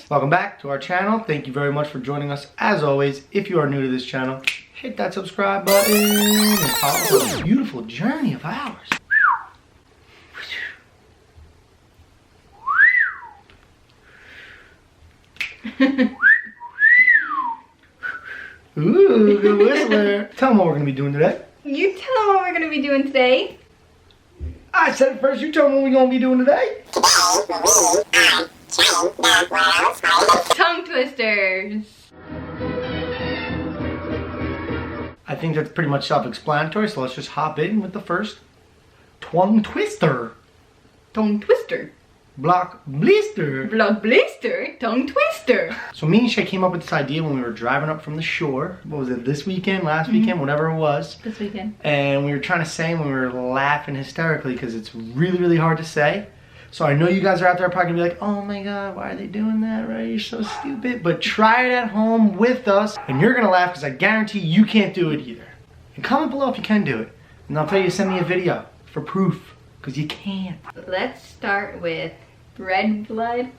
Welcome back to our channel. Thank you very much for joining us. As always, if you are new to this channel, hit that subscribe button and follow this beautiful journey of ours. Ooh, good whistler. Tell them what we're going to be doing today. You tell them what we're going to be doing today. I said it first. You tell them what we're going to be doing today. Tongue twisters. I think that's pretty much self-explanatory, so let's just hop in with the first tongue twister. Tongue twister. Block blister. Block blister. Tongue twister. So me and Shea came up with this idea when we were driving up from the shore. What was it, this weekend, last weekend, whatever it was. This weekend. And we were trying to say, and we were laughing hysterically because it's really, really hard to say. So I know you guys are out there probably gonna be like, oh my God, why are they doing that, right? You're so stupid. But try it at home with us, and you're gonna laugh because I guarantee you can't do it either. And comment below if you can do it. And I'll tell you to send me a video for proof, because you can't. Let's start with red blood,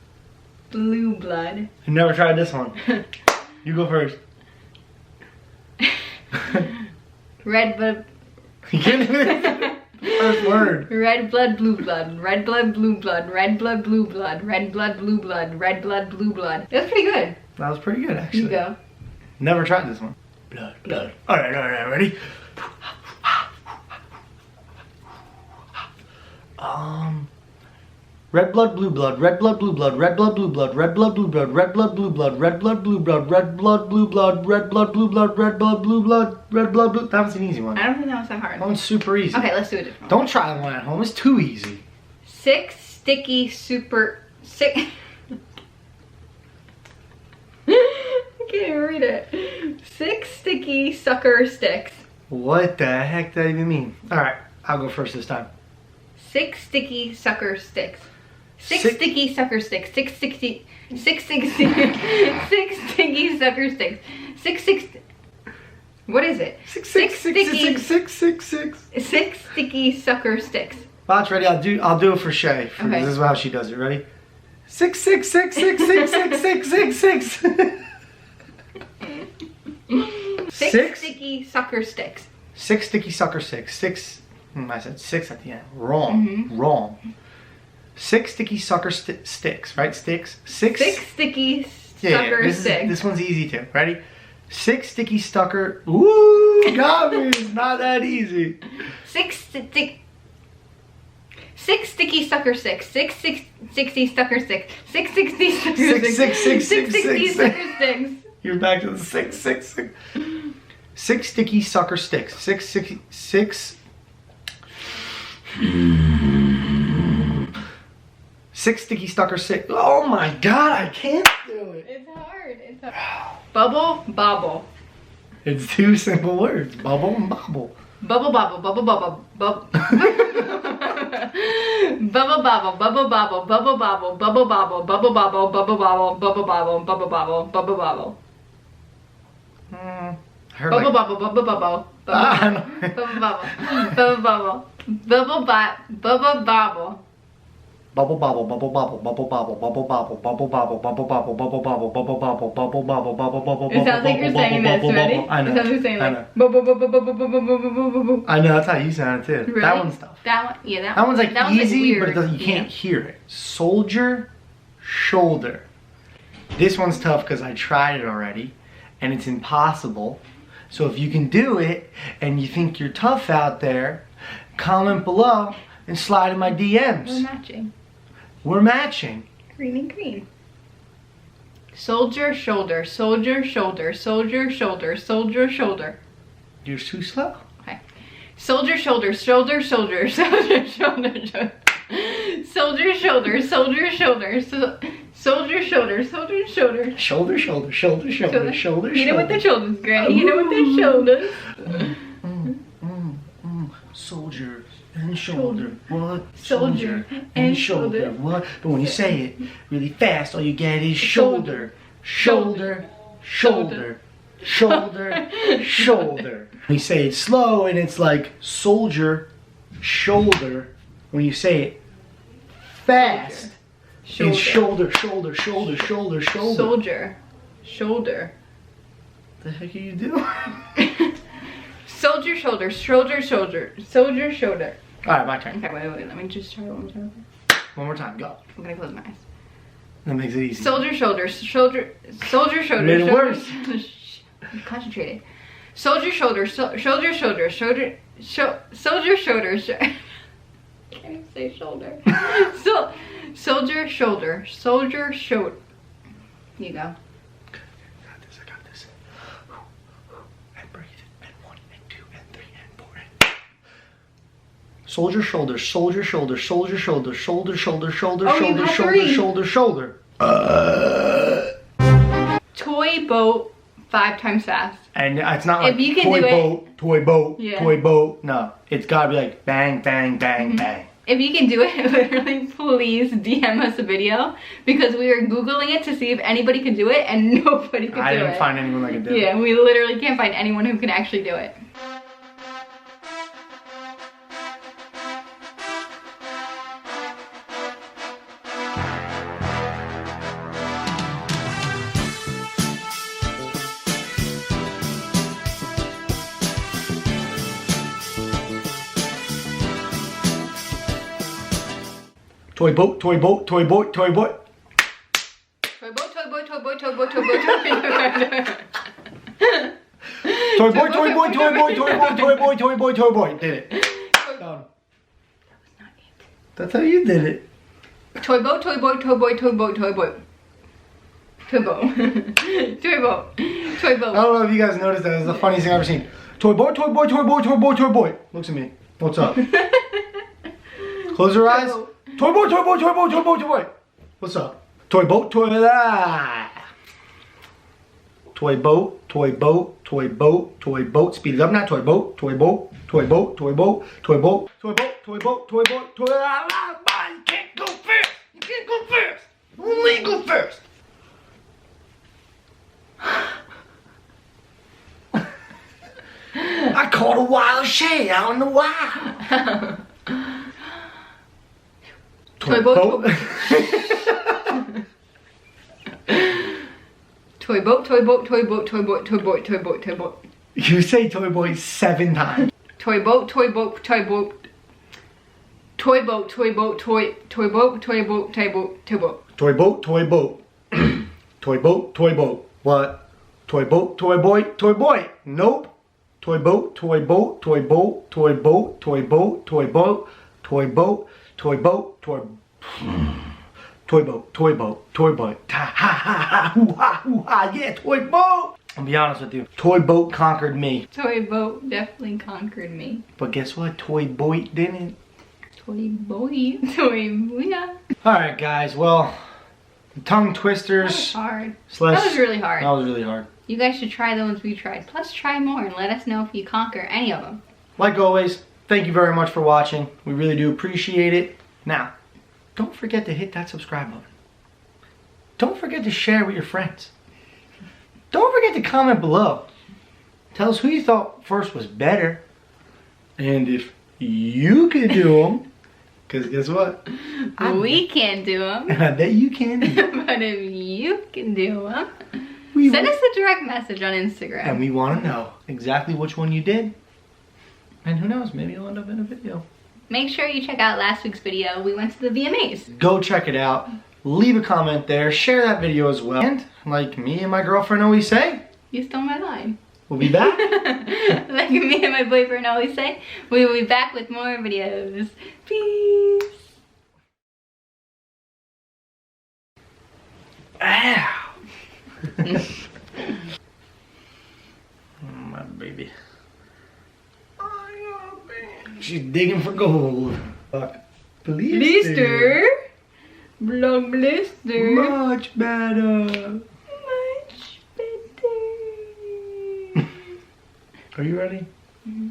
blue blood. I never tried this one. You go first. Red blood. First word. Red blood, blue blood. Red blood, blue blood. Red blood, blue blood. Red blood, blue blood. Red blood, blue blood. That's pretty good. That was pretty good, actually. You go. Never tried this one. Blood, blood. All right, ready? Red blood, blue blood, red blood, blue blood, red blood, blue blood, red blood, blue blood, red blood, blue blood, red blood, blue blood, red blood, blue blood, red blood, blue blood, red blood, blue blood, red blood, blue. That was an easy one. I don't think that was that hard. That one's super easy. Okay, let's do a different one. Don't try the one at home. It's too easy. 6 sticky super sick. I can't even read it. 6 sticky sucker sticks. What the heck does that even mean? All right, I'll go first this time. 6 sticky sucker sticks. 6 sticky sucker sticks. 6 sticky sucker sticks. 6 what is it? 6 sticky sucker sticks. Watch, ready? I'll do it for Shea. Okay. This is how she does it. Ready? 6 sticky sucker sticks. 6 sticky sucker sticks. 6. I said 6 at the end. Wrong. Wrong. 6 sticky sucker sticks, right? Sticks. 6 sticky sucker sticks. This one's easy too. Ready? 6 sticky sucker. Ooh, got me. It's not that easy. 6 sticky sucker sticks. 6 60 sucker sticks. 6 60 sucker sticks. 6 60 sucker sticks. You're back to the 6. 6 sticky sucker sticks. 6 sticky sucker sticks. Oh my God, I can't do it. It's hard. It's hard. Bubble bobble. It's 2 simple words. Bubble and bobble. Bubble bobble. Bubble bobble. Bubble bubble bobble. Bubble bobble. Bubble bobble. Bubble bobble. Bubble bobble. Bubble bobble. Bubble bobble. Bubble bobble. Bubble bobble. Bubble bubble. Bubble bubble. Bubble bubble. Bubble bubble. Bubble bobble. Bubble bobble. Bubble bobble, bubble bobble, bubble bobble, bubble bobble, bubble bobble, bubble bobble, bubble bobble, bubble bobble, bubble bobble, bubble bubble. It sounds like you're saying this, ready? I know. It sounds like you're saying like bubble bubble bubble bubble bubble bubble. I know, that's how you sound too. Really? That one's tough. That one, yeah, that one's like easy, weird. but you can't hear it. Soldier, shoulder. This one's tough because I tried it already, and it's impossible. So if you can do it, and you think you're tough out there, comment below and slide in my DMs. We're matching. We're matching. Green and green. Soldier, shoulder, soldier, shoulder, soldier, shoulder, soldier, shoulder. You're too slow. Okay. Soldier, shoulder, shoulder, shoulder, soldier, shoulder, shoulder. Soldier, shoulder, soldier, shoulder, soldier, shoulder, soldier, shoulder. Shoulder, shoulder, shoulder, shoulder, shoulder. Hit it with the shoulders, Granny. Hit it with the shoulders. Soldier and shoulder. What? Soldier and shoulder. What? But when you say it really fast, all you get is shoulder, shoulder, shoulder, shoulder, shoulder. When you say it slow and it's like soldier, shoulder. When you say it fast, It's shoulder, shoulder, shoulder, shoulder, shoulder. Soldier. Shoulder. The heck are you doing? Soldier, shoulder, shoulder, shoulder, soldier, shoulder. Alright, my turn. Okay, wait, let me just try one more time. One more time, go. I'm gonna close my eyes. That makes it easy. Soldier, shoulder, soldier, shoulder. Made it worse. Concentrated. Soldier, shoulder, shoulder, shoulder, shoulder, soldier, shoulder. Can't even say shoulder. Soldier, shoulder, soldier, shoulder. Here you go. I got this. And breathe. And 1, and 2, and 3, and 4. Soldier, shoulder, soldier, shoulder, soldier, shoulder, shoulder, shoulder, shoulder, shoulder, shoulder, shoulder, shoulder. Toy boat 5 times fast. And it's not like if you can toy do boat, it, toy boat, yeah. toy boat. No, it's gotta be like bang, bang, bang, bang. If you can do it, literally, please DM us a video because we are Googling it to see if anybody could do it and nobody could do it. I didn't find anyone that could do it. Yeah, we literally can't find anyone who can actually do it. Toy boat, toy boat, toy boat, toy boat. Toy boat, toy boat, toy boat, toy boat, toy boat, toy boat. Toy boy, toy boy, toy boy, toy boy, toy boy, toy boy, toy boy. Did it. Done. That's how you did it. Toy boat, toy boat, toy boy, toy boat, toy boat. Toy boat. Toy boat. Toy boat. I don't know if you guys noticed that. It's the funniest thing I've ever seen. Toy boy, toy boy, toy boy, toy boy, toy boy. Looks at me. What's up? Close your eyes. Toy boy, toy boy, toy boy, toy boy, toy boy. What's up? Toy boat, toy Toy boat, toy boat, toy boat, toy boat. Speed it up now. Toy boat, toy boat, toy boat, toy boat, toy boat, toy boat, toy boat, toy boat, toy You can't go first. You can't go first. Only go first. I caught a wild Shea out in the wild. Toy boat, toy boat, toy boat, toy boat, toy boat, toy boat, toy boat, toy boat. You say toy boy 7 times. Toy boat, toy boat, toy boat. Toy boat, toy boat, toy boat, toy boat, toy boat, toy boat. Toy boat, toy boat. Toy boat, toy boat. What? Toy boat, toy boy, toy boy. Nope. Toy boat, toy boat, toy boat, toy boat, toy boat, toy boat, toy boat, toy boat, toy toy boat, toy boat, toy boat. Ha ha ha, hoo ha, hoo ha, yeah, toy boat. I'll be honest with you, toy boat conquered me. Toy boat definitely conquered me. But guess what? Toy boy didn't. Toy boy, toy yeah. Alright guys, well, tongue twisters. That was hard. Slash, that was really hard. That was really hard. You guys should try the ones we tried. Plus try more and let us know if you conquer any of them. Like always, thank you very much for watching. We really do appreciate it. Now, don't forget to hit that subscribe button. Don't forget to share with your friends. Don't forget to comment below. Tell us who you thought first was better. And if you could do them, because guess what? We can't do them. And I bet you can. But if you can do them, send us a direct message on Instagram. And we want to know exactly which one you did. And who knows, maybe you'll end up in a video. Make sure you check out last week's video. We went to the VMAs. Go check it out. Leave a comment there. Share that video as well. And like me and my girlfriend always say, you stole my line. We'll be back. Like me and my boyfriend always say, we will be back with more videos. Peace. Ow. My baby. She's digging for gold. Blister. Blood blister. Much better. Much better. Are you ready? Mm-hmm.